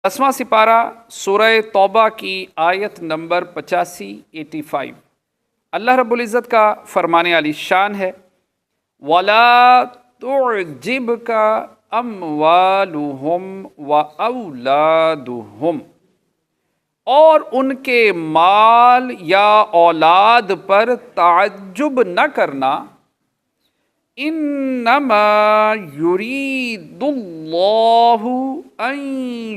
10वां सिपारा सूरह तौबा की आयत नंबर 85 अल्लाह रब्बुल इज़्ज़त का फरमाने वाली शान है, वला तुअजिबका अमवालुहुम व औलादुहुम, और उनके माल या औलाद पर ताज्जुब न करना। इन्नमा युरीदुल्लाहु अन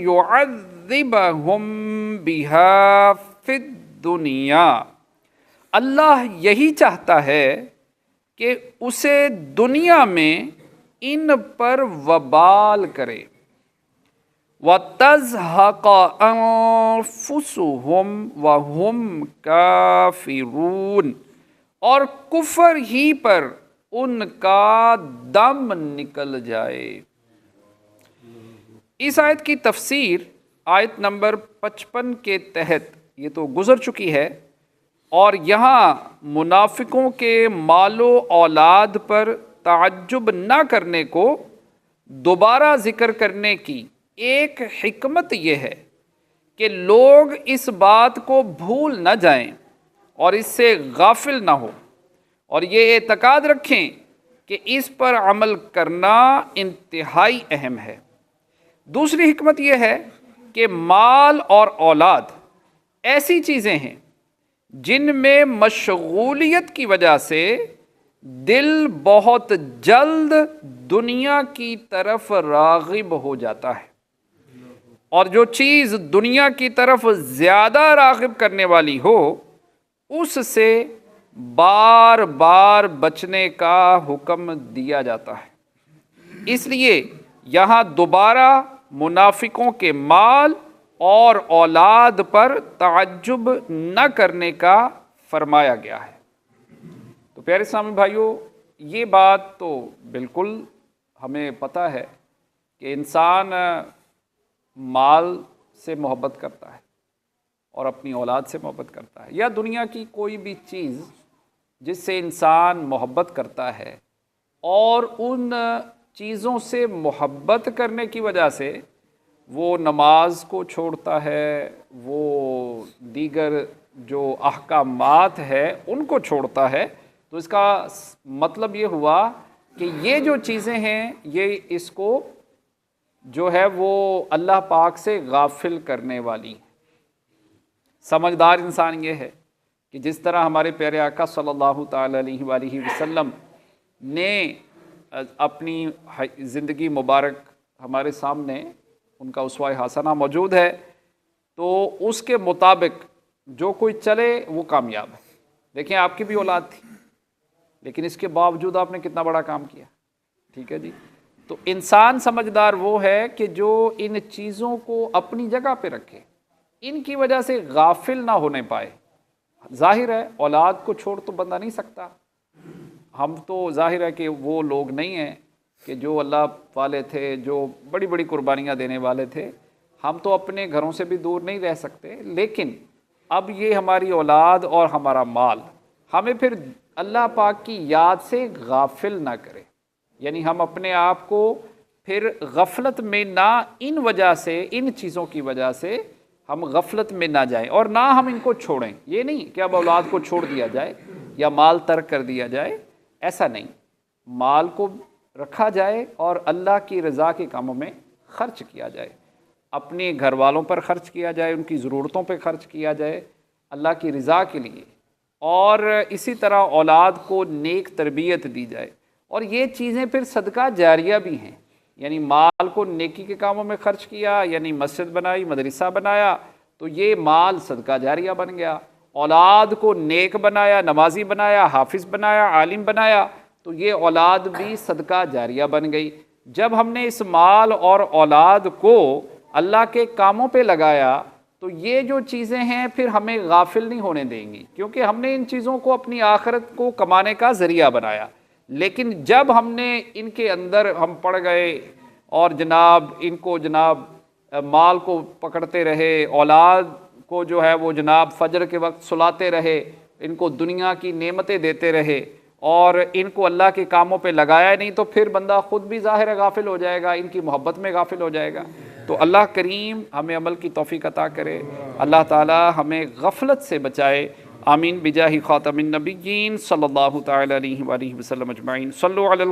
युअज़्ज़िबहुम बिहा फिद दुनिया, अल्लाह यही चाहता है कि उसे दुनिया में इन पर वबाल करे। वतज़हक़ अन्फुसुहुम वहुम काफ़िरून, और कुफर ही पर उनका दम निकल जाए। इस आयत की तफसीर आयत नंबर 55 के तहत ये तो गुज़र चुकी है, और यहाँ मुनाफिकों के मालो औलाद पर ताज्जुब न करने को दोबारा ज़िक्र करने की एक हिकमत यह है कि लोग इस बात को भूल न जाएं और इससे गाफिल न हो, और ये एतकाद रखें कि इस पर अमल करना इंतहाई अहम है। दूसरी हिकमत यह है कि माल और औलाद ऐसी चीज़ें हैं जिनमें मशगूलियत की वजह से दिल बहुत जल्द दुनिया की तरफ राग़िब हो जाता है, और जो चीज़ दुनिया की तरफ ज़्यादा राग़िब करने वाली हो उससे बार बार बचने का हुक्म दिया जाता है। इसलिए यहाँ दोबारा मुनाफिकों के माल और औलाद पर ताज्जुब न करने का फरमाया गया है। तो प्यारे इस्लामी भाइयों, ये बात तो बिल्कुल हमें पता है कि इंसान माल से मोहब्बत करता है और अपनी औलाद से मोहब्बत करता है, या दुनिया की कोई भी चीज़ जिससे इंसान मोहब्बत करता है, और उन चीज़ों से मोहब्बत करने की वजह से वो नमाज को छोड़ता है, वो दीगर जो अहकामात है उनको छोड़ता है। तो इसका मतलब ये हुआ कि ये जो चीज़ें हैं ये इसको जो है वो अल्लाह पाक से गाफिल करने वाली। समझदार इंसान ये है कि जिस तरह हमारे प्यारे आका सल्लल्लाहु ताला अलैहि वसल्लम ने अपनी ज़िंदगी मुबारक हमारे सामने उनका उसवा हसना मौजूद है, तो उसके मुताबिक जो कोई चले वो कामयाब है। देखें, आपकी भी औलाद थी, लेकिन इसके बावजूद आपने कितना बड़ा काम किया। ठीक है जी। तो इंसान समझदार वो है कि जो इन चीज़ों को अपनी जगह पे रखे, इनकी वजह से गाफिल ना होने पाए। जाहिर है औलाद को छोड़ तो बंदा नहीं सकता, हम तो जाहिर है कि वो लोग नहीं हैं कि जो अल्लाह वाले थे, जो बड़ी बड़ी कुर्बानियाँ देने वाले थे। हम तो अपने घरों से भी दूर नहीं रह सकते, लेकिन अब ये हमारी औलाद और हमारा माल हमें फिर अल्लाह पाक की याद से गाफिल ना करे, यानी हम अपने आप को फिर गफलत में ना, इन वजह से, इन चीज़ों की वजह से हम गफलत में ना जाएं, और ना हम इनको छोड़ें। ये नहीं कि अब औलाद को छोड़ दिया जाए या माल तर्क कर दिया जाए, ऐसा नहीं। माल को रखा जाए और अल्लाह की रज़ा के कामों में ख़र्च किया जाए, अपने घर वालों पर ख़र्च किया जाए, उनकी ज़रूरतों पर ख़र्च किया जाए अल्लाह की रज़ा के लिए, और इसी तरह औलाद को नेक तरबियत दी जाए। और ये चीज़ें फिर सदका जारिया भी हैं, यानी माल को नेकी के कामों में ख़र्च किया, यानी मस्जिद बनाई, मदरसा बनाया, तो ये माल सदका जारिया बन गया। औलाद को नेक बनाया, नमाजी बनाया, हाफिज़ बनाया, आलिम बनाया, तो ये औलाद भी सदका जारिया बन गई। जब हमने इस माल और औलाद को अल्लाह के कामों पे लगाया, तो ये जो चीज़ें हैं फिर हमें गाफिल नहीं होने देंगी, क्योंकि हमने इन चीज़ों को अपनी आखिरत को कमाने का ज़रिया बनाया। लेकिन जब हमने इनके अंदर हम पड़ गए और जनाब इनको जनाब माल को पकड़ते रहे, औलाद को जो है वो जनाब फजर के वक्त सुलाते रहे, इनको दुनिया की नेमतें देते रहे, اور ان کو اللہ کے کاموں پہ لگایا نہیں تو پھر بندہ خود بھی ظاہر ہے غافل ہو جائے گا، ان کی محبت میں غافل ہو جائے گا۔ تو اللہ کریم ہمیں عمل کی توفیق عطا کرے، اللہ تعالی ہمیں غفلت سے بچائے، آمین بجاہ خاتم النبیین صلی اللہ تعالی علیہ وآلہ وسلم اجمعین۔ صلوا علی